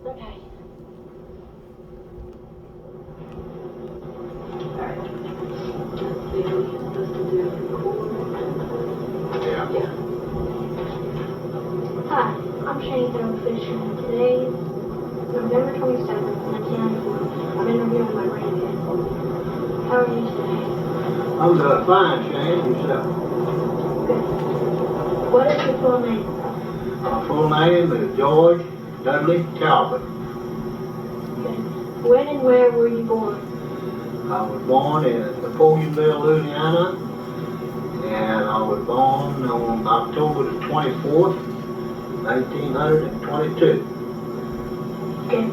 Okay. Yeah. Hi, I'm Shane Fisher, and today, November 27th, 1994, I'm interviewing my grandkid. How are you today? I'm doing fine, Shane. Yourself? Good. What is your full name? My full name is George Dudley Talbot. Good. When and where were you born? I was born in Napoleonville, Louisiana, and I was born on October the 24th, 1922. Good.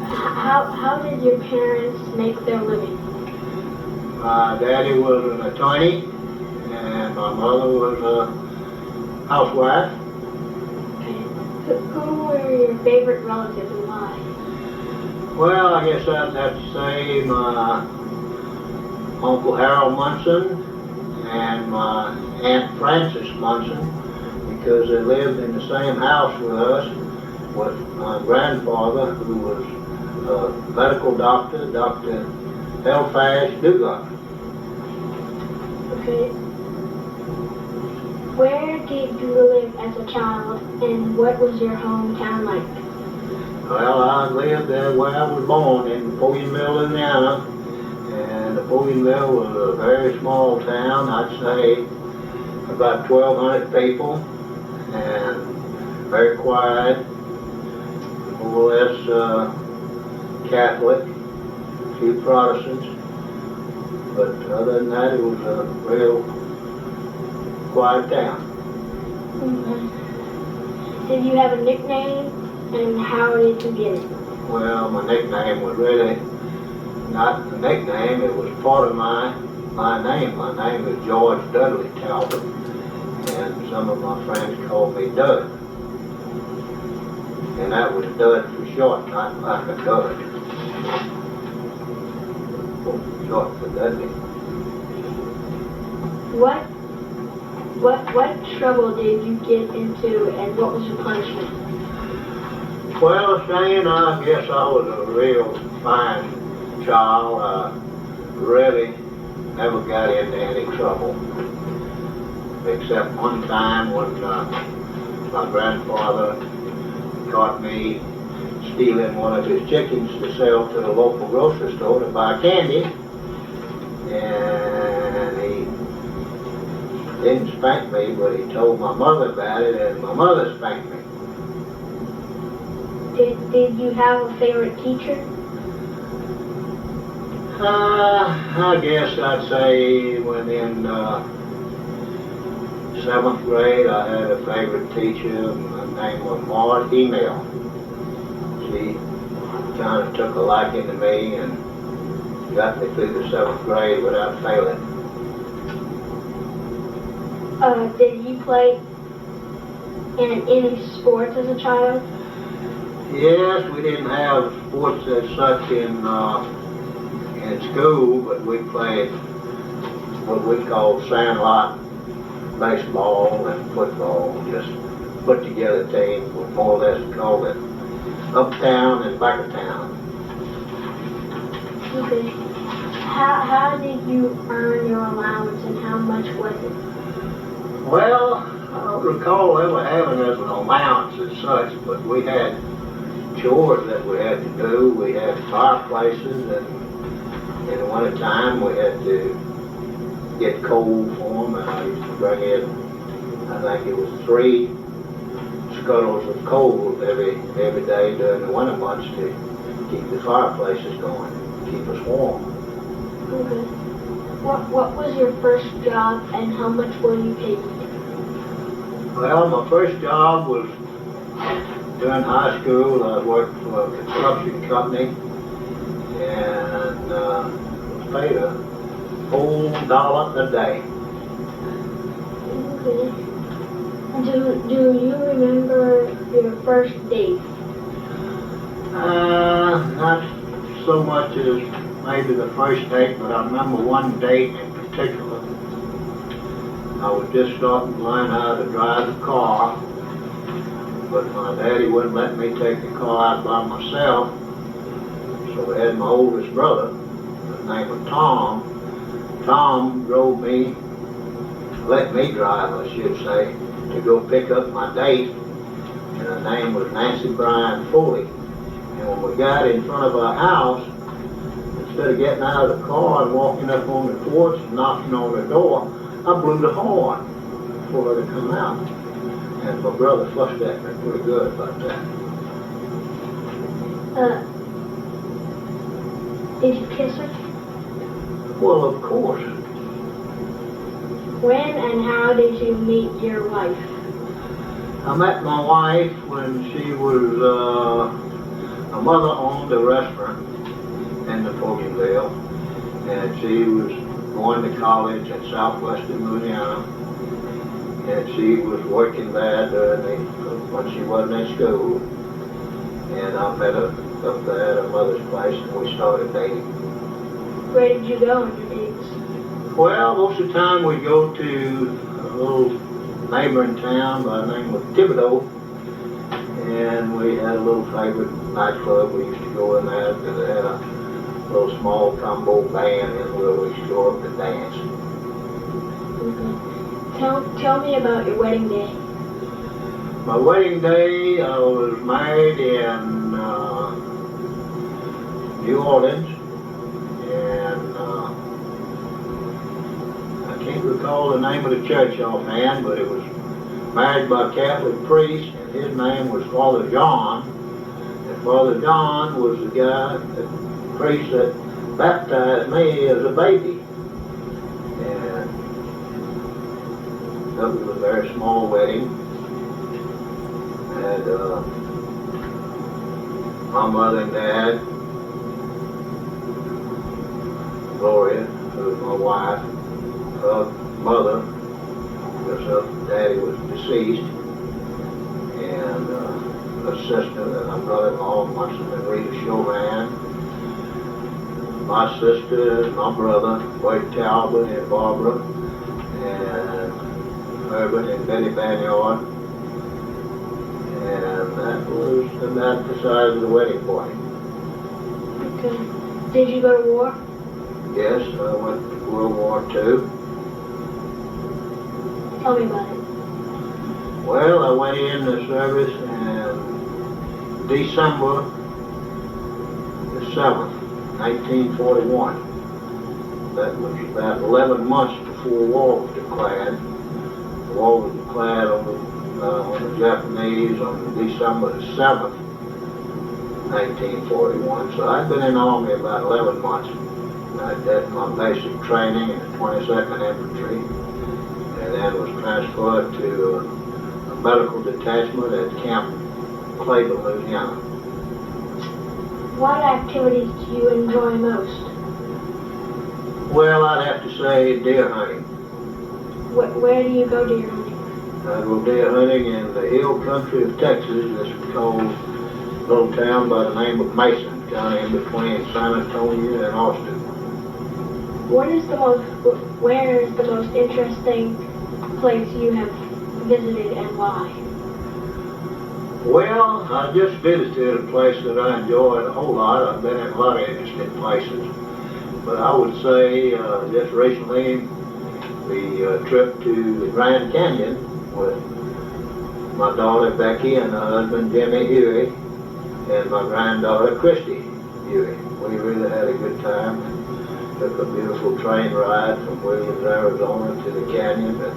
How did your parents make their living? My daddy was an attorney, and my mother was a housewife. Okay. Who were your favorite relatives and why? Well, I guess I'd have to say my Uncle Harold Munson and my Aunt Frances Munson, because they lived in the same house with us with my grandfather, who was a medical doctor, Dr. Eliphaz Dugard. Okay. Where did you live as a child, and what was your hometown like? Well, I lived there where I was born in Napoleonville, Louisiana, and Napoleonville was a very small town. I'd say about 1,200 people, and very quiet, more or less Catholic, a few Protestants, but other than that, it was a real quiet town. Okay. Did you have a nickname, and how did you get it? Well, my nickname was really not a nickname, it was part of my name. My name is George Dudley Talbot, and some of my friends called me Dud. And that was Dud for short, not like a Dud. Short for Dudley. What trouble did you get into, and what was your punishment? Well, Shane, I guess I was a real fine child. I really never got into any trouble, except one time when my grandfather caught me stealing one of his chickens to sell to the local grocery store to buy candy, and he didn't spank me, but he told my mother about it, and my mother spanked me. Did you have a favorite teacher? I guess I'd say when in 7th grade I had a favorite teacher. Her name was Maud Email. She kind of took a liking to me and got me through the 7th grade without failing. Did you play in any sports as a child? Yes, we didn't have sports as such in school, but we played what we called sandlot baseball and football. Just put together teams, we more or less called it uptown and back of town. Okay. How did you earn your allowance, and how much was it? Well, I don't recall ever having as an allowance as such, but we had chores that we had to do. We had fireplaces, and in the winter time we had to get coal for them, and I used to bring in, I think it was 3 scuttles of coal every day during the winter months to keep the fireplaces going, keep us warm. Okay. What was your first job, and how much were you paid? Well, my first job was during high school. I worked for a construction company, and was paid a whole $1 a day. Okay. Do you remember your first date? Not so much as maybe the first date, but I remember one date in particular. I was just starting to learn how to drive a car, but my daddy wouldn't let me take the car out by myself. So I had my oldest brother, his name was Tom. Tom drove me, let me drive, I should say, to go pick up my date, and her name was Nancy Bryan Foley. And when we got in front of our house, instead of getting out of the car and walking up on the porch and knocking on the door, I blew the horn for her to come out. And my brother fussed at me pretty good about that. Did you kiss her? Well, of course. When and how did you meet your wife? I met my wife when she was, my mother owned a restaurant in Napoleonville, and she was going to college in southwestern Louisiana, and she was working there when she wasn't in school, and I met her up there at her mother's place, and we started dating. Where did you go on your dates? Well, most of the time we go to a little neighboring town by the name of Thibodeau, and we had a little favorite nightclub. We used to go in there because they had a little small combo band in where we used to go up and dance. Okay. Tell me about your wedding day. My wedding day, I was married in New Orleans, and I can't recall the name of the church offhand, but it was married by a Catholic priest, and his name was Father John. And Father John was the guy, the priest that baptized me as a baby. And that was a very small wedding. And my mother and dad, Gloria, who was my wife, her mother, because her daddy was deceased, and her sister and my brother-in-law must have been Rita Chauvin, my sister and my brother, Boyd Talbot and Barbara, and Herbert and Betty Banyard, and that was about the size of the wedding party. Okay. Did you go to war? Yes, I went to World War II. Tell me about it. Well, I went in the service in December the 7th, 1941. That was about 11 months before war was declared. The war was declared on the Japanese on December the 7th, 1941. So I'd been in the Army about 11 months. I did my basic training in the 22nd Infantry, and then was transferred to a medical detachment at Camp Clayton, Louisiana. What activities do you enjoy most? Well, I'd have to say deer hunting. Where do you go deer hunting? I go deer hunting in the hill country of Texas. This is called a little town by the name of Mason, kind of in between San Antonio and Austin. Where is the most interesting place you have visited and why? Well, I just visited a place that I enjoyed a whole lot. I've been in a lot of interesting places. But I would say just recently the trip to the Grand Canyon with my daughter Becky and her husband Jimmy Huey and my granddaughter Christy Huey. We really had a good time. Took a beautiful train ride from Williams, Arizona to the canyon, and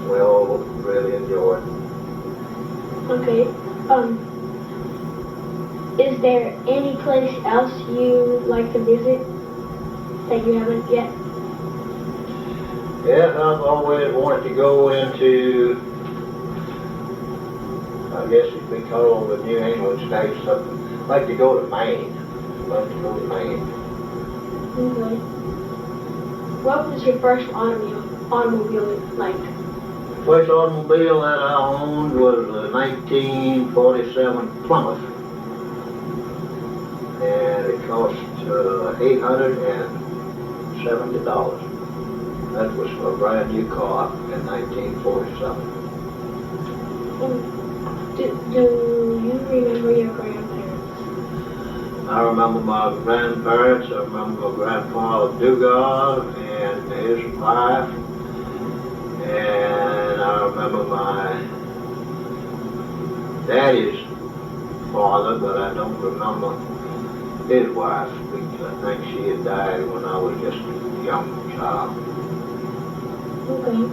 we all really enjoyed it. Okay. Is there any place else you'd like to visit that you haven't yet? Yes, I've always wanted to go into, I guess it'd be called the New England states, something. I'd like to go to Maine. I'd like to go to Maine. Okay. What was your first automobile like? The first automobile that I owned was a 1947 Plymouth, and it cost $870. That was for a brand new car in 1947. Do you remember your grandparents? I remember my grandparents, I remember my grandfather Dugard and his wife, and I remember my daddy's father, but I don't remember his wife, because I think she had died when I was just a young child. Okay.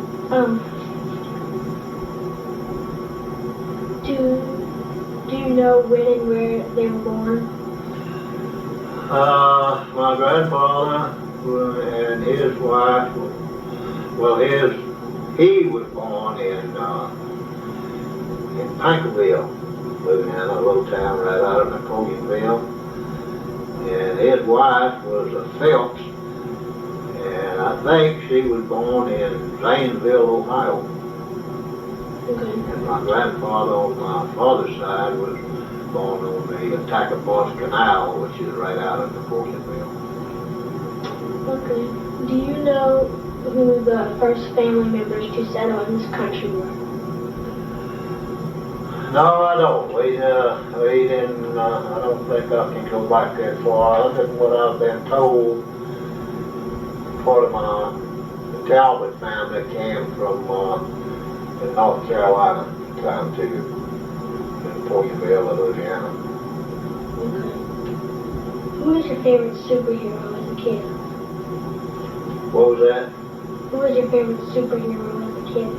Do you know when and where they were born? My grandfather and his wife, well, he was born in Pankerville, living in a little town right out of Napoleonville. And his wife was a Phelps, and I think she was born in Zanesville, Ohio. Okay. And my grandfather on my father's side was born on the Attakapas Canal, which is right out of Napoleonville. Okay. Do you know who the first family members to settle in this country were? No, I don't. We didn't, I don't think I can go back that far. Other than what I've been told, part of the Talbot family came from North Carolina, down to Napoleonville, Louisiana. Okay. Who was your favorite superhero as a kid? What was that? Who was your favorite superhero as a kid?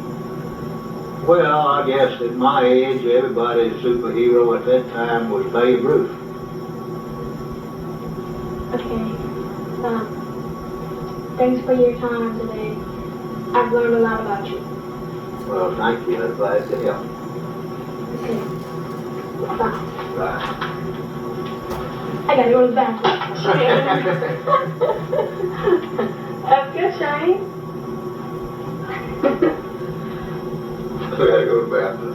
Well, I guess at my age, everybody's superhero at that time was Babe Ruth. Okay. Thanks for your time today. I've learned a lot about you. Well, thank you. I'm glad to help. Okay. Bye. Right. I gotta go to the bathroom. That's good, Shane. I gotta go to the bathroom.